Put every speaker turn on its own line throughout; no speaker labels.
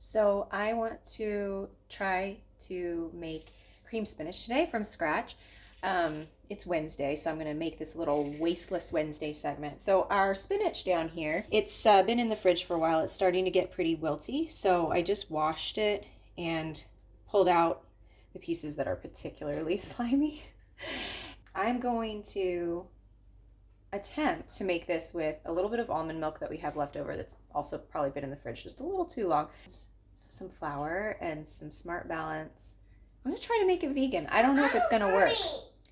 So I want to try to make cream spinach today from scratch. It's Wednesday, so I'm going to make this little wasteless Wednesday segment. So our spinach down here, it's been in the fridge for a while. It's starting to get pretty wilty, so I just washed it and pulled out the pieces that are particularly slimy. I'm going to attempt to make this with a little bit of almond milk that we have left over that's also probably been in the fridge just a little too long. Some flour and some Smart Balance. I'm gonna try to make it vegan. I don't know if it's gonna work.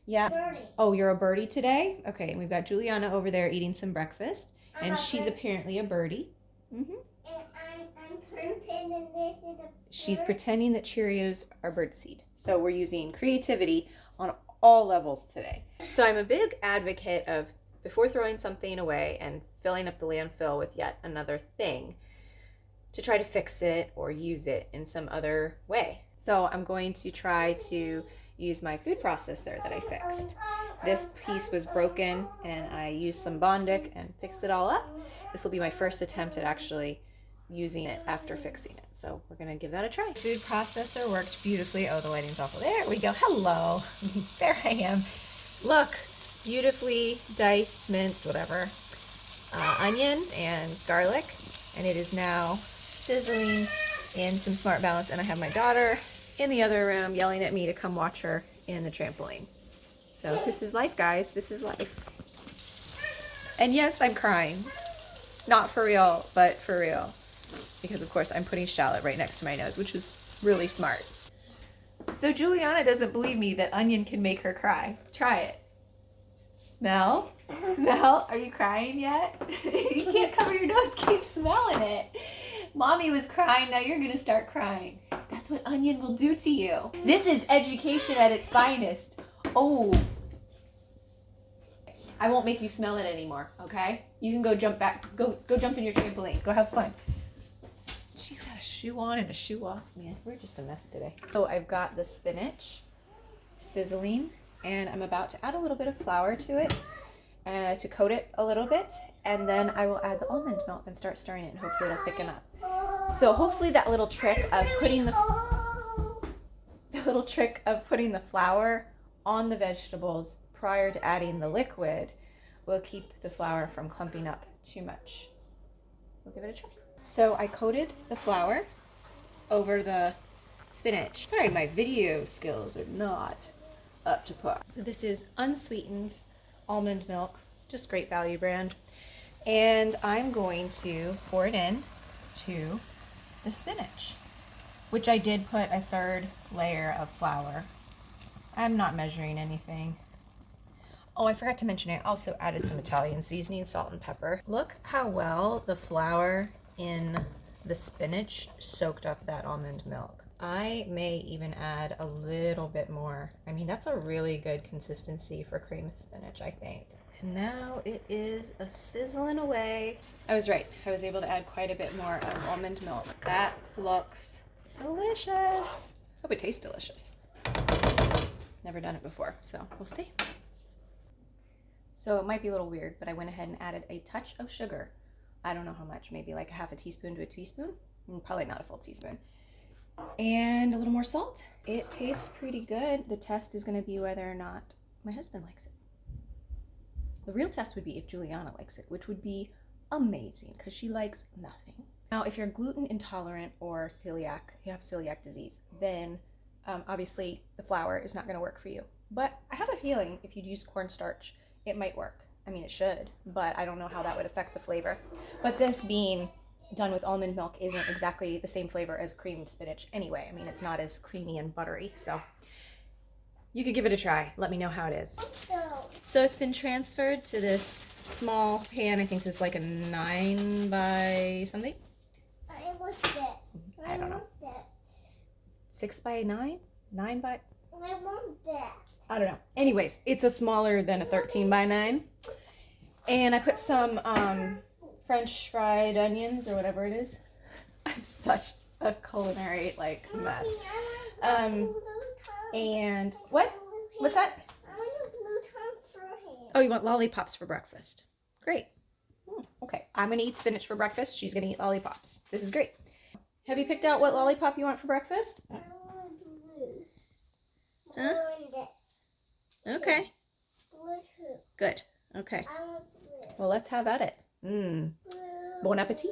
Yeah. Birdie. Oh, you're a birdie today? Okay, and we've got Juliana over there eating some breakfast, and she's apparently a birdie. Mm-hmm.
And I'm pretending this is a bird.
She's pretending that Cheerios are birdseed. So we're using creativity on all levels today. So I'm a big advocate of before throwing something away and filling up the landfill with yet another thing, to try to fix it or use it in some other way. So I'm going to try to use my food processor that I fixed. This piece was broken and I used some Bondic and fixed it all up. This will be my first attempt at actually using it after fixing it. So we're gonna give that a try. Food processor worked beautifully. Oh, the lighting's awful. There we go. Hello. There I am. Look, beautifully diced, minced, whatever, onion and garlic. And it is now sizzling in some Smart Balance, and I have my daughter in the other room yelling at me to come watch her in the trampoline. So this is life, guys. This is life. And yes, I'm crying. Not for real, but for real. Because of course I'm putting shallot right next to my nose, which was really smart. So Juliana doesn't believe me that onion can make her cry. Try it. Smell? Smell? Are you crying yet? You can't cover your nose, keep smelling it. Mommy was crying, now you're gonna start crying. That's what onion will do to you. This is education at its finest. Oh. I won't make you smell it anymore, okay? You can go jump back, go jump in your trampoline, go have fun. She's got a shoe on and a shoe off. Man, we're just a mess today. So I've got the spinach sizzling, and I'm about to add a little bit of flour to it to coat it a little bit, and then I will add the almond milk and start stirring it, and hopefully it'll thicken up. So hopefully that little trick of putting the flour on the vegetables prior to adding the liquid will keep the flour from clumping up too much. We'll give it a try. So I coated the flour over the spinach. Sorry, my video skills are not up to par. So this is unsweetened almond milk, just Great Value brand. And I'm going to pour it in to the spinach, which I did put a third layer of flour. I'm not measuring anything. Oh, I forgot to mention I also added some Italian seasoning, salt and pepper. Look how well the flour in the spinach soaked up that almond milk. I may even add a little bit more. I mean, that's a really good consistency for cream spinach, I think. And now it is a sizzling away. I was right. I was able to add quite a bit more of almond milk. That looks delicious. Hope it tastes delicious. Never done it before, so we'll see. So it might be a little weird, but I went ahead and added a touch of sugar. I don't know how much, maybe like a half a teaspoon to a teaspoon. Probably not a full teaspoon. And a little more salt. It tastes pretty good. The test is gonna be whether or not my husband likes it. The real test would be if Juliana likes it, which would be amazing because she likes nothing. Now, if you're gluten intolerant or celiac, you have celiac disease, then obviously the flour is not gonna work for you. But I have a feeling if you'd use cornstarch, it might work. I mean, it should, but I don't know how that would affect the flavor. But this being done with almond milk isn't exactly the same flavor as creamed spinach anyway. I mean, it's not as creamy and buttery, so you could give it a try. Let me know how it is. So it's been transferred to this small pan. I think this is like a 9 by something.
I want that.
I don't know. 6 by 9? 9 by...
I want that.
I don't know. Anyways, it's a smaller than a 13 by 9. And I put some French fried onions or whatever it is. I'm such a culinary mess. And what? What's that?
I want a blue top for him.
Oh, you want lollipops for breakfast? Great. Okay, I'm gonna eat spinach for breakfast. She's gonna eat lollipops. This is great. Have you picked out what lollipop you want for breakfast?
I want blue.
Huh?
Blue and this.
Okay.
Blue too.
Good. Okay.
I want blue.
Well, let's have at it.
Blue.
Bon appetit.